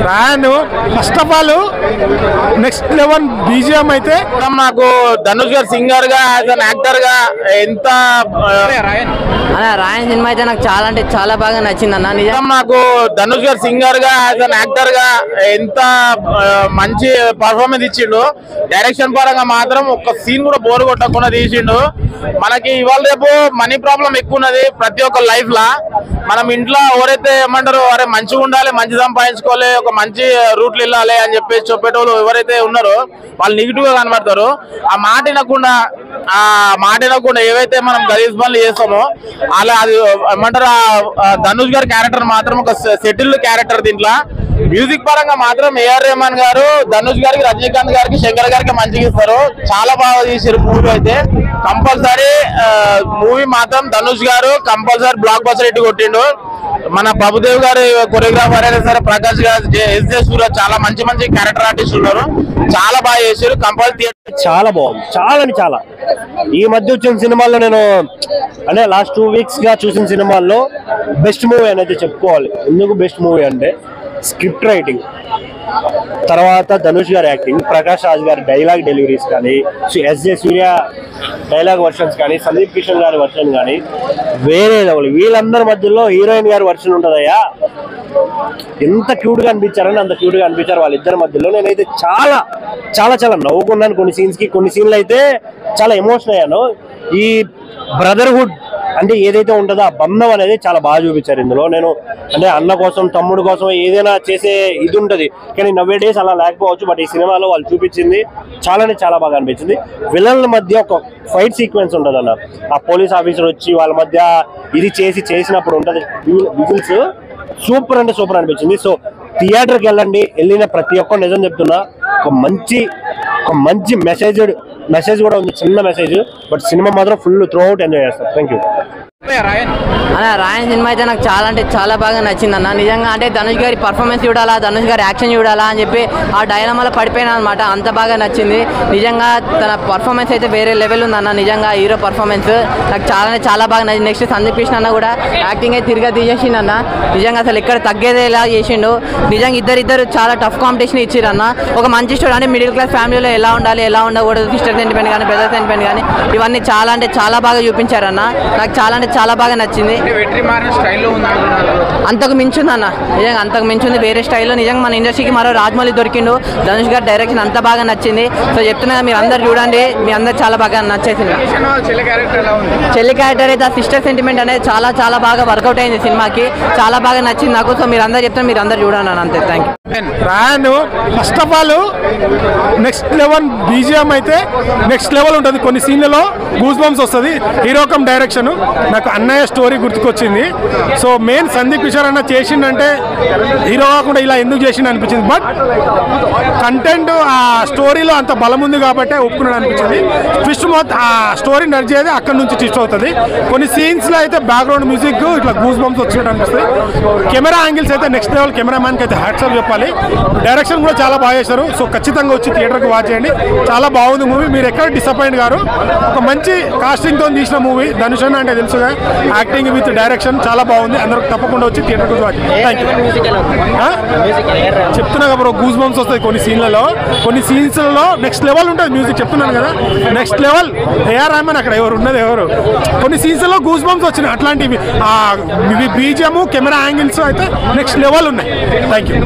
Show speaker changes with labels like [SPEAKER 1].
[SPEAKER 1] రాయను first of all next level BGM అయితే
[SPEAKER 2] నాకు ధనుష్ గారు సింగర్ గా యాజ్ అన్ యాక్టర్ గా ఎంత
[SPEAKER 3] రాయన్ సినిమా అయితే నాకు చాలా అంటే చాలా బాగా నచ్చింది అన్న. నిజం
[SPEAKER 2] నాకు ధనుష్ గారు సింగర్ గా యాజ్ అన్ యాక్టర్ గా ఎంత మంచి పర్ఫార్మెన్స్ ఇచ్చిండు. డైరెక్షన్ పరంగా మాత్రం ఒక్క సీన్ కూడా బోర్ కొట్టకుండా తీసిండు. మనకి ఇవాళ రేపు మనీ ప్రాబ్లం ఎక్కువ ఉన్నది ప్రతి ఒక్క లైఫ్ లా. మనం ఇంట్లో ఎవరైతే ఏమంటారు అరే మంచిగా ఉండాలి, మంచి సంపాదించుకోవాలి, ఒక మంచి రూట్లు వెళ్ళాలి అని చెప్పేసి చెప్పేటోళ్ళు ఎవరైతే ఉన్నారో వాళ్ళు నెగిటివ్ గా కనబడతారు. ఆ మాట వినకుండా ఏవైతే మనం గలీజ్ పనులు చేస్తామో అలా అది ఏమంటారు ధనుష్ గారి క్యారెక్టర్ మాత్రం ఒక సెటిల్డ్ క్యారెక్టర్. దీంట్లో మ్యూజిక్ పరంగా మాత్రం ఏఆర్ రెహమాన్ గారు ధనుష్ గారికి, రజనీకాంత్ గారికి, శంకర్ గారికి మంచిగా ఇస్తారు. చాలా బాగా తీసారు మూవీ అయితే. కంపల్సరీ మూవీ మాత్రం ధనుష్ గారు కంపల్సరీ బ్లాక్ బస్టర్ హిట్ కొట్టిండు. మన ప్రభుదేవ్ గారు కొరియోగ్రాఫర్ అయినా సరే, ప్రకాష్ గారు, ఎస్ సూరజ్ చాలా మంచి మంచి క్యారెక్టర్ ఆర్టిస్ట్ ఉన్నారు. చాలా బాగా చేశారు. కంపల్సరీ
[SPEAKER 4] చాలా బాగుంది. చాలా అని చాలా ఈ మధ్య వచ్చిన సినిమాల్లో నేను అంటే లాస్ట్ 2 weeks గా చూసిన సినిమాల్లో బెస్ట్ మూవీ అనేది చెప్పుకోవాలి. ఎందుకు బెస్ట్ మూవీ అంటే స్క్రిప్ట్ రైటింగ్, తర్వాత ధనుష్ గారి యాక్టింగ్, ప్రకాష్ రాజ్ గారి డైలాగ్ డెలివరీస్ కానీ, ఎస్జే సూర్య డైలాగ్ వర్షన్స్ కానీ, సందీప్ కిషన్ గారి వర్షన్ కానీ వేరే లెవెల్. వీళ్ళందరి మధ్యలో హీరోయిన్ గారి వర్షన్ ఉంటుందయ్యా. ఎంత క్యూట్ గా అనిపించారని అంత క్యూట్ గా అనిపించారు వాళ్ళిద్దరి మధ్యలో. నేనైతే చాలా చాలా చాలా నవ్వుకున్నాను కొన్ని సీన్స్ కి. కొన్ని సీన్లు అయితే చాలా ఎమోషనల్ అయ్యాను. ఈ బ్రదర్హుడ్ అంటే ఏదైతే ఉంటుందో ఆ బంధం అనేది చాలా బాగా చూపించారు ఇందులో. నేను అంటే అన్న కోసం, తమ్ముడు కోసం ఏదైనా చేసే ఇది ఉంటుంది, కానీ నవ్వే డేస్ అలా లేకపోవచ్చు. బట్ ఈ సినిమాలో వాళ్ళు చూపించింది చాలానే చాలా బాగా అనిపించింది. విలన్ల మధ్య ఒక ఫైట్ సీక్వెన్స్ ఉంటుంది అన్న. ఆ పోలీస్ ఆఫీసర్ వచ్చి వాళ్ళ మధ్య ఇది చేసినప్పుడు ఉంటుంది విజిల్స్. సూపర్ అంటే సూపర్ అనిపించింది. సో థియేటర్కి వెళ్ళండి. వెళ్ళిన ప్రతి ఒక్కరు నిజం చెప్తున్నా ఒక మంచి మెసేజ్ కూడా ఉంది, చిన్న మెసేజ్. బట్ సినిమా మాత్రం ఫుల్ త్రూ అవుట్ ఎంజాయ్ చేస్తారు. Thank you.
[SPEAKER 3] రాయన్ సినిమా అయితే నాకు చాలా అంటే చాలా బాగా నచ్చింది అన్న. నిజంగా అంటే ధనుష్ గారి పర్ఫార్మెన్స్ చూడాలా, ధనుష్ గారి యాక్షన్ చూడాలా అని చెప్పి ఆ డైలమాలో పడిపోయినా అనమాట. అంత బాగా నచ్చింది. నిజంగా తన పర్ఫార్మెన్స్ అయితే వేరే లెవెల్ ఉందన్న. నిజంగా హీరో పర్ఫార్మెన్స్ నాకు చాలా బాగా నచ్చింది. నెక్స్ట్ సందీప్ కృష్ణ అన్న కూడా యాక్టింగ్ అయితే తిరిగా తీసేసిండు. నిజంగా అసలు ఇక్కడ తగ్గేదేలా చేసిండు. నిజంగా ఇద్దరు చాలా టఫ్ కాంపిటీషన్ ఇచ్చిరన్న. ఒక మంచి స్టోరీ అంటే మిడిల్ క్లాస్ ఫ్యామిలీలో ఎలా ఉండాలి, ఎలా ఉండకూడదు, సిస్టర్ సెంటిమెంట్ కానీ, బ్రదర్ సెంటిమెంట్ కానీ ఇవన్నీ చాలా అంటే చాలా బాగా చూపించారన్న. నాకు చాలా అంటే చాలా బాగా నచ్చింది. అంతకు మించింది అన్న. నిజంగా అంతకు మించింది వేరే స్టైల్లో. నిజంగా మన ఇండస్ట్రీకి మరో రాజమౌళి దొరికిండు. ధనుష్ గారి డైరెక్షన్ అంత బాగా నచ్చింది. సో చెప్తున్నా మీరు అందరు చూడండి, మీ అందరు చాలా బాగా నచ్చేసింది. చెల్లి క్యారెక్టర్ అయితే ఆ సిస్టర్ సెంటిమెంట్ అనేది చాలా చాలా బాగా వర్కౌట్ అయింది సినిమాకి. చాలా బాగా నచ్చింది నాకు. సో మీరు అందరు చెప్తున్నా మీరు అందరు చూడండి అన్న. అంతే. Thank you.
[SPEAKER 1] Raayan first of all next level BGM అయితే నెక్స్ట్ లెవెల్ ఉంటుంది. కొన్ని సీన్లలో గూస్ బంప్స్ వస్తుంది. హీరోకం డైరెక్షన్ నాకు అన్నయ్య స్టోరీ గుర్తుకొచ్చింది. సో మెయిన్ సందీప్ కిషోర్ అన్న చేసిండంటే హీరో కాకుండా ఇలా ఎందుకు చేసిండు అనిపించింది. బట్ కంటెంట్ ఆ స్టోరీలో అంత బలం ఉంది కాబట్టి ఒప్పుకున్నాడు అనిపించింది. ట్విస్ట్ మొత్తం ఆ స్టోరీ నడిచేది అక్కడ నుంచి ట్విస్ట్ అవుతుంది. కొన్ని సీన్స్లో అయితే బ్యాక్గ్రౌండ్ మ్యూజిక్ ఇట్లా గూస్ బంప్స్ వచ్చినట్టు అనిపిస్తుంది. కెమెరా యాంగిల్స్ అయితే నెక్స్ట్ లెవెల్. కెమెరామ్యాన్కి అయితే హ్యాట్స్ ఆఫ్ చెప్పాలి. డైరెక్షన్ కూడా చాలా బాగా చేశారు. సో ఖచ్చితంగా వచ్చి థియేటర్కి వాచ్ చేయండి. చాలా బాగుంది మూవీ. మీరు ఎక్కడ డిసప్పాయింట్ గారు. ఒక మంచి కాస్టింగ్తో తీసిన మూవీ. ధనుష్ అన్న అంటే తెలుసుగా, యాక్టింగ్ విత్ డైరెక్షన్ చాలా బాగుంది. అందరూ తప్పకుండా వచ్చి థియేటర్కి వాచ్ చేయండి. Thank you. చెప్తున్నా కదా గూస్ బంప్స్ వస్తాయి కొన్ని సీన్లలో. కొన్ని సీన్స్లలో నెక్స్ట్ లెవెల్ ఉంటుంది మ్యూజిక్. చెప్తున్నాను కదా నెక్స్ట్ లెవెల్. ఏఆర్ రెహమాన్ అక్కడ ఎవరు. కొన్ని సీన్స్లలో గూస్ బంప్స్ వచ్చినాయి. అట్లాంటివి బీజిఎం, కెమెరా యాంగిల్స్ అయితే నెక్స్ట్ లెవెల్ ఉన్నాయి. Thank you.